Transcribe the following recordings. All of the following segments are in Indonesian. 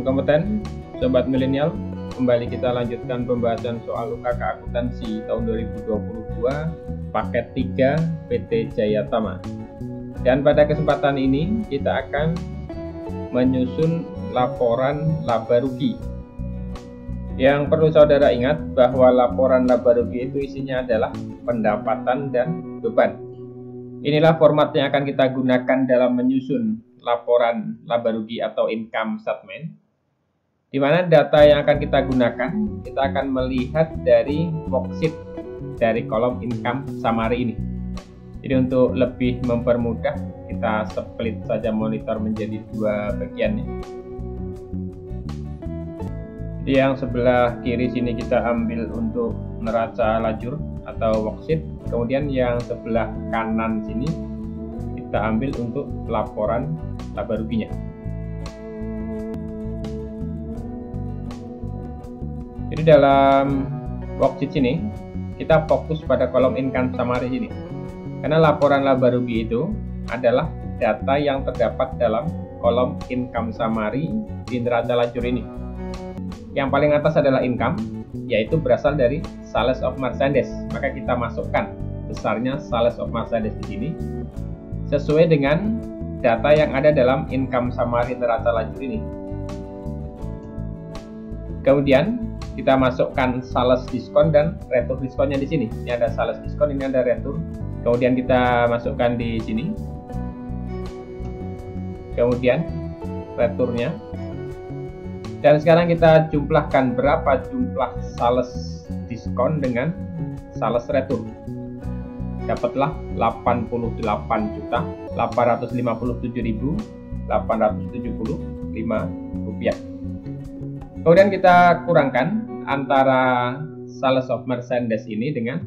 kompeten, Sobat Milenial, kembali kita lanjutkan pembahasan soal UKK Akuntansi tahun 2022 paket 3 PT Jaya Tama. Dan pada kesempatan ini kita akan menyusun laporan laba rugi. Yang perlu saudara ingat bahwa laporan laba rugi itu isinya adalah pendapatan dan beban. Inilah format yang akan kita gunakan dalam menyusun laporan laba rugi atau income statement, di mana data yang akan kita gunakan, kita akan melihat dari worksheet dari kolom income summary ini. Jadi untuk lebih mempermudah, kita split saja monitor menjadi dua bagian ya. Jadi yang sebelah kiri sini kita ambil untuk neraca lajur atau worksheet, kemudian yang sebelah kanan sini kita ambil untuk laporan laba ruginya. Jadi dalam worksheet ini kita fokus pada kolom income summary ini, karena laporan laba rugi itu adalah data yang terdapat dalam kolom income summary di neraca lajur ini. Yang paling atas adalah income, yaitu berasal dari sales of merchandise. Maka kita masukkan besarnya sales of merchandise di sini sesuai dengan data yang ada dalam income summary neraca lajur ini. Kemudian kita masukkan sales diskon dan retur diskonnya di sini. Ini ada sales diskon, ini ada retur. Kemudian kita masukkan di sini. Kemudian returnya. Dan sekarang kita jumlahkan berapa jumlah sales diskon dengan sales retur. Dapatlah 88.857.875 rupiah. Kemudian kita kurangkan antara sales of merchandise ini dengan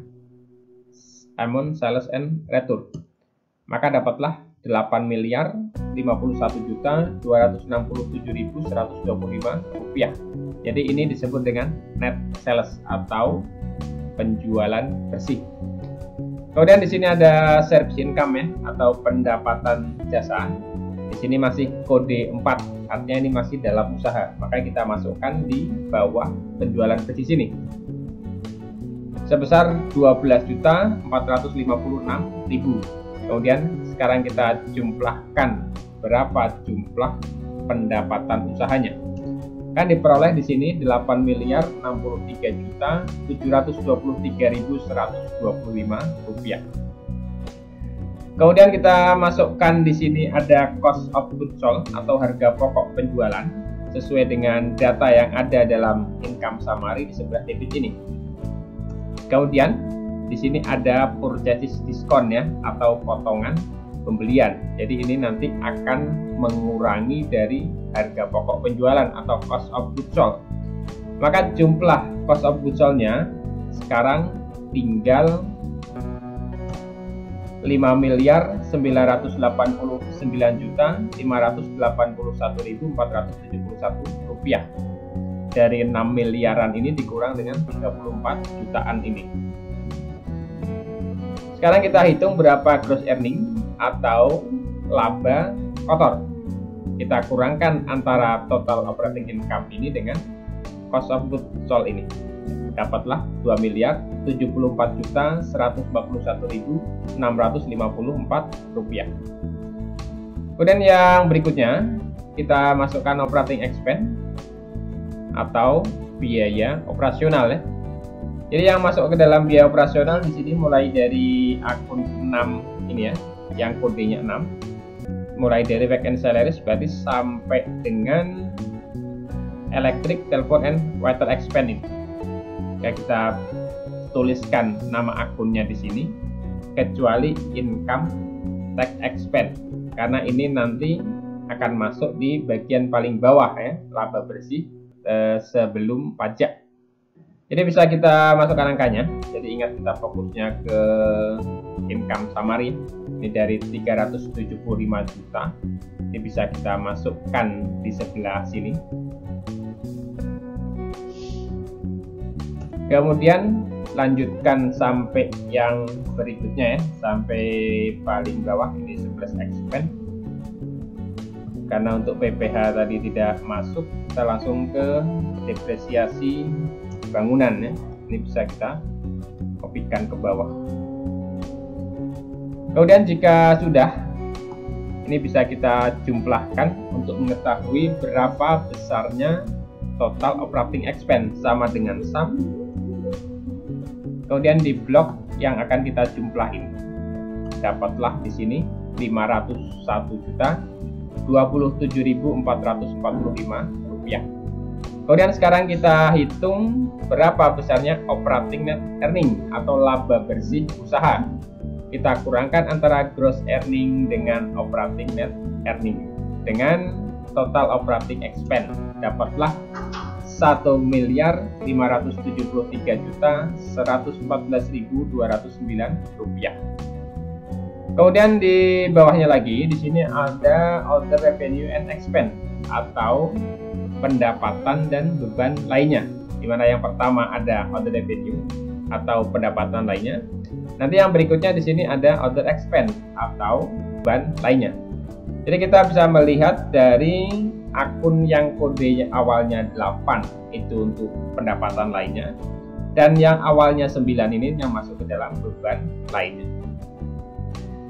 amount sales and retur. Maka dapatlah 8.051.267.125 rupiah. Jadi ini disebut dengan net sales atau penjualan bersih. Kemudian di sini ada service income ya, atau pendapatan jasa. Di sini masih kode 4, artinya ini masih dalam usaha. Maka kita masukkan di bawah penjualan bersih sini. Sebesar 12.456.000. Kemudian sekarang kita jumlahkan berapa jumlah pendapatan usahanya. Kan diperoleh di sini 8.063.723.125 rupiah. Kemudian kita masukkan di sini ada cost of goods sold atau harga pokok penjualan sesuai dengan data yang ada dalam income summary di sebelah debit ini. Kemudian di sini ada purchase discount ya, atau potongan pembelian. Jadi ini nanti akan mengurangi dari harga pokok penjualan atau cost of goods sold. Maka jumlah cost of goods sold-nya sekarang tinggal 5.989.581.471 rupiah. Dari 6 miliaran ini dikurang dengan 34 jutaan ini. Sekarang kita hitung berapa gross earning atau laba kotor. Kita kurangkan antara total operating income ini dengan cost of goods sold ini. Dapatlah 2.074.141.654 rupiah. Kemudian yang berikutnya kita masukkan operating expense atau biaya operasional ya. Jadi yang masuk ke dalam biaya operasional di sini mulai dari akun 6 ini ya, yang kodenya 6. Mulai dari vacant salaries berarti sampai dengan electric, telepon, and water expense ini. Ya, kita tuliskan nama akunnya di sini, kecuali income tax expense, karena ini nanti akan masuk di bagian paling bawah ya, laba bersih sebelum pajak. Jadi bisa kita masukkan angkanya. Jadi ingat kita fokusnya ke income summary. Ini dari 375 juta. Ini bisa kita masukkan di sebelah sini. Kemudian lanjutkan sampai yang berikutnya ya, sampai paling bawah ini 11 expense. karena untuk PPh tadi tidak masuk, kita langsung ke depresiasi bangunan ya. Ini bisa kita kopikan ke bawah. Kemudian jika sudah, ini bisa kita jumlahkan untuk mengetahui berapa besarnya total operating expense sama dengan sum. Kemudian di blok yang akan kita jumlahin, dapatlah di sini 501.027.445 rupiah. Kemudian sekarang kita hitung berapa besarnya operating net earning atau laba bersih usaha. Kita kurangkan antara gross earning dengan operating net earning dengan total operating expense. Dapatlah 1.573.114.209 rupiah. Kemudian di bawahnya lagi, di sini ada other revenue and expense atau pendapatan dan beban lainnya. Di mana yang pertama ada other revenue atau pendapatan lainnya. Nanti yang berikutnya di sini ada other expense atau beban lainnya. Jadi kita bisa melihat dari akun yang kodenya awalnya 8 itu untuk pendapatan lainnya, dan yang awalnya 9 ini yang masuk ke dalam beban lainnya.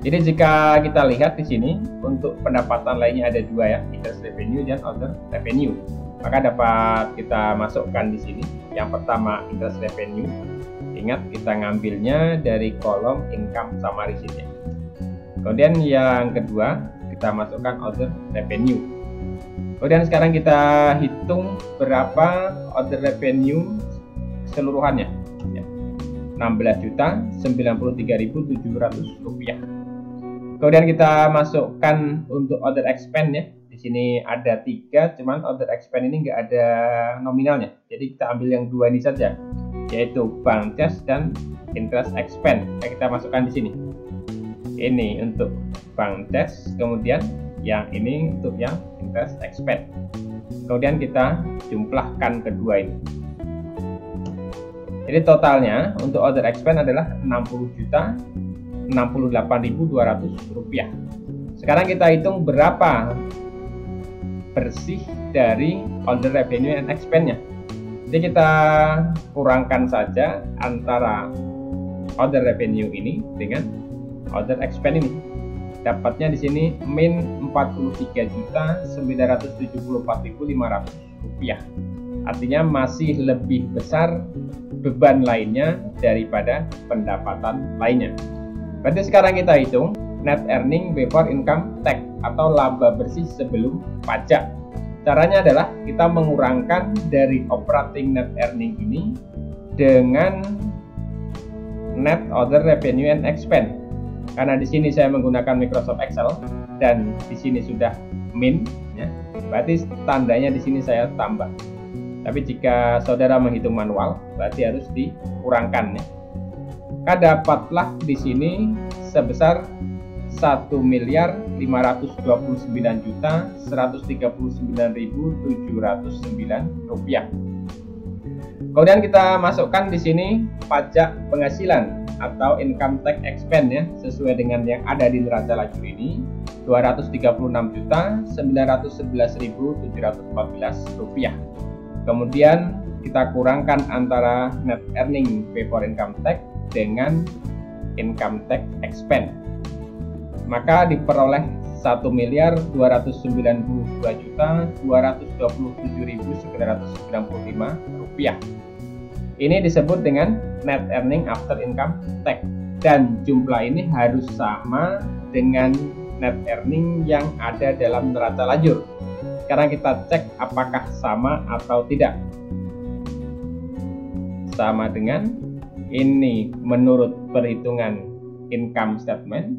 Jadi jika kita lihat di sini untuk pendapatan lainnya ada dua ya, interest revenue dan other revenue. Maka dapat kita masukkan di sini. Yang pertama interest revenue. Ingat kita ngambilnya dari kolom income summary sheet-nya. Kemudian yang kedua kita masukkan other revenue. Kemudian sekarang kita hitung berapa other revenue keseluruhannya. 16.093.700 rupiah. Kemudian kita masukkan untuk other expense ya. Di sini ada 3, cuman other expense ini nggak ada nominalnya. Jadi kita ambil yang dua ini saja, yaitu bank charge dan interest expense. Kita masukkan di sini. Ini untuk bank charge, kemudian yang ini untuk yang interest expense. Kemudian kita jumlahkan kedua ini. Jadi totalnya untuk other expense adalah 60.068.200 rupiah. Sekarang kita hitung berapa bersih dari other revenue and expense-nya. Jadi kita kurangkan saja antara other revenue ini dengan other expense ini. Dapatnya di sini min 43.974.500 rupiah. Artinya masih lebih besar beban lainnya daripada pendapatan lainnya. Berarti sekarang kita hitung net earning before income tax atau laba bersih sebelum pajak. Caranya adalah kita mengurangkan dari operating net earning ini dengan net other revenue and expense. Karena di sini saya menggunakan Microsoft Excel dan di sini sudah min, ya, berarti tandanya di sini saya tambah. Tapi jika saudara menghitung manual, berarti harus dikurangkan. Ya. Maka dapatlah di sini sebesar 1.559.139.709 rupiah. Kemudian kita masukkan di sini pajak penghasilan atau income tax expense ya, sesuai dengan yang ada di neraca lajur ini 236.911.714 rupiah. Kemudian kita kurangkan antara net earning before income tax dengan income tax expense. Maka diperoleh 1.292.227.995 rupiah. Ini disebut dengan net earning after income tax, dan jumlah ini harus sama dengan net earning yang ada dalam neraca lajur. Sekarang kita cek apakah sama atau tidak. Sama dengan ini menurut perhitungan income statement,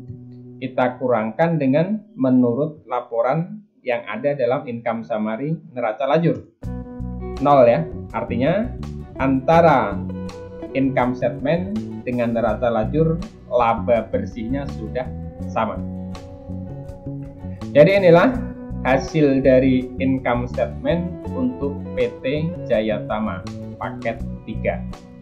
kita kurangkan dengan menurut laporan yang ada dalam income summary neraca lajur. 0 ya, artinya antara income statement dengan neraca lajur laba bersihnya sudah sama. Jadi inilah hasil dari income statement untuk PT Jayatama paket 3.